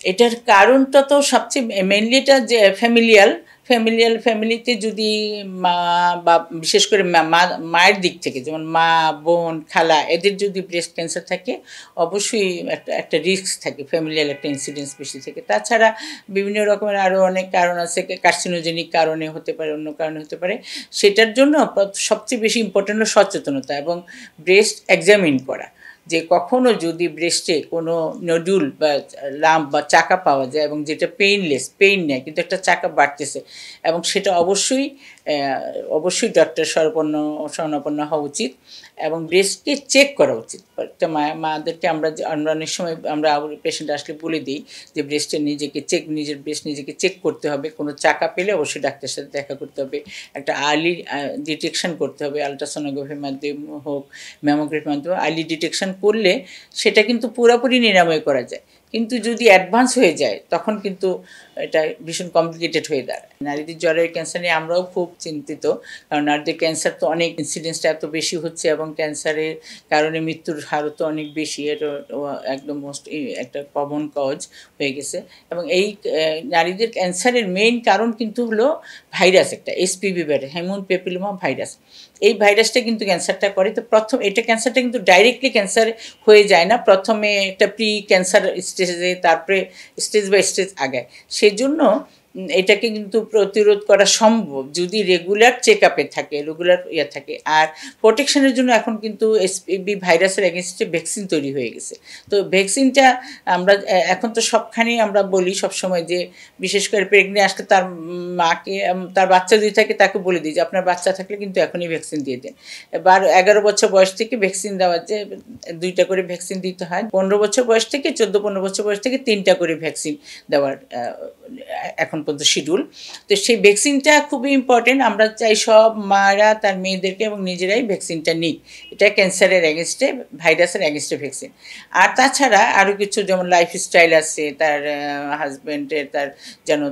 এটার কারণটা তো সবচেয়ে মেইনলি এটা যে ফ্যামিলিতে যদি মা বা বিশেষ করে মায়ের দিক থেকে যেমন মা, বোন, খালা এদের যদি ব্রেস্ট ক্যান্সার থাকে অবশ্যই একটা রিস্ক থাকে, ফ্যামিলিয়াল একটা ইনসিডেন্স বেশি থাকে। তাছাড়া বিভিন্ন রকমের আরও অনেক কারণ আছে, কার্সিনোজেনিক কারণে হতে পারে, অন্য কারণে হতে পারে। সেটার জন্য সবচেয়ে বেশি ইম্পর্টেন্ট হলো সচেতনতা এবং ব্রেস্ট এক্সামিন করা, যে কখনো যদি ব্রেস্টে কোনো নডুল বা লাম্প বা চাকা পাওয়া যায় এবং যেটা পেইন নেয় কিন্তু একটা চাকা বাড়তেছে, এবং সেটা অবশ্যই ডক্টর শরণাপন্ন হওয়া উচিত এবং ব্রেস্টকে চেক করা উচিত। একটা মাদেরকে আমরা অনেক সময় আমরা পেশেন্ট আসলে বলে দিই যে নিজের ব্রেস্ট নিজেকে চেক করতে হবে। কোনো চাকা পেলে অবশ্যই ডাক্তারের সাথে দেখা করতে হবে, একটা আর্লি ডিটেকশন করতে হবে, আলট্রাসোনোগ্রাফির মাধ্যমে হোক, ম্যামোগ্রাফির মাধ্যমে আর্লি ডিটেকশন করলে সেটা কিন্তু পুরোপুরি নিরাময় করা যায়। কিন্তু যদি অ্যাডভান্স হয়ে যায় তখন কিন্তু এটা ভীষণ কমপ্লিকেটেড হয়ে দাঁড়ায়। নারীদের জ্বরের ক্যান্সার নিয়ে আমরাও খুব চিন্তিত, কারণ নারীদের ক্যান্সার তো অনেক ইনসিডেন্সটা এত বেশি হচ্ছে এবং ক্যান্সারের কারণে মৃত্যুর হারও তো অনেক বেশি। এটা একদম একটা কমন কজ হয়ে গেছে। এবং এই নারীদের ক্যান্সারের মেইন কারণ কিন্তু হলো ভাইরাস, একটা SPV virus, human papilloma virus. এই ভাইরাসটা কিন্তু ক্যান্সারটা করে। তো ক্যান্সারটা কিন্তু ডাইরেক্টলি ক্যান্সার হয়ে যায় না, প্রথমে একটা প্রি ক্যান্সার স্টেজে, তারপরে স্টেজ বাই স্টেজ আগায়। সেজন্য এটাকে কিন্তু প্রতিরোধ করা সম্ভব যদি রেগুলার চেক আপে থাকে, রেগুলার থাকে। আর প্রোটেকশনের জন্য এখন কিন্তু এসপিভি ভাইরাসের এগেনস্টে ভ্যাকসিন তৈরি হয়ে গেছে। তো ভ্যাকসিনটা আমরা এখন তো সবখানেই আমরা বলি সবসময় যে বিশেষ করে প্রেগনেন্ট আসলে তার মাকে, তার বাচ্চা যদি থাকে তাকে বলে দিই যে আপনার বাচ্চা থাকলে কিন্তু এখনই ভ্যাকসিন দিয়ে দেন। 11 বছর বয়স থেকে ভ্যাকসিন দেওয়া, যে 2টা করে ভ্যাকসিন দিতে হয়। 15 বছর বয়স থেকে 14-15 বছর বয়স থেকে 3টা করে ভ্যাকসিন দেওয়ার এখন পর্যন্ত শিডিউল। তো সেই ভ্যাকসিনটা খুবই ইম্পর্টেন্ট। আমরা চাই সব মারা তার মেয়েদেরকে এবং নিজেরাই ভ্যাকসিনটা নিক। এটা ক্যান্সারের এগেনস্টে, ভাইরাসের এগেনস্টে ভ্যাকসিন। আর তাছাড়া আরও কিছু যেমন লাইফস্টাইল আছে, তার হাজব্যান্ডের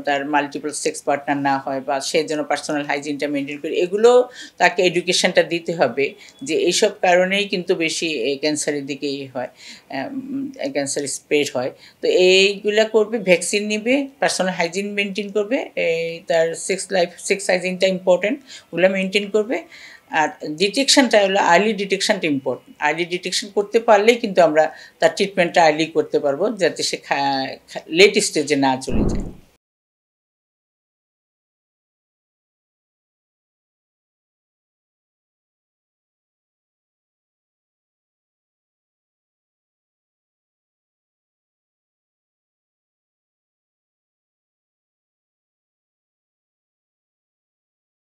তার মাল্টিপল সেক্স পার্টনার না হয়, বা সে যেন পার্সোনাল হাইজিনটা মেনটেন করে, এগুলো তাকে এডুকেশনটা দিতে হবে যে এইসব কারণেই কিন্তু বেশি ক্যান্সারের দিকেই হয়, ক্যান্সার স্প্রেড হয়। তো এইগুলো করবে, ভ্যাকসিন নিবে, পার্সোনাল হাইজিন মেনটেন করবে, তার সেক্স হাইজিনটা ইম্পর্টেন্ট, ওগুলো মেনটেন করবে। আর ডিটেকশনটা হলো আর্লি ডিটেকশনটা ইম্পর্টেন্ট। আর্লি ডিটেকশন করতে পারলেই কিন্তু আমরা তার ট্রিটমেন্টটা আর্লি করতে পারবো, যাতে সে লেট স্টেজে না চলে যায়।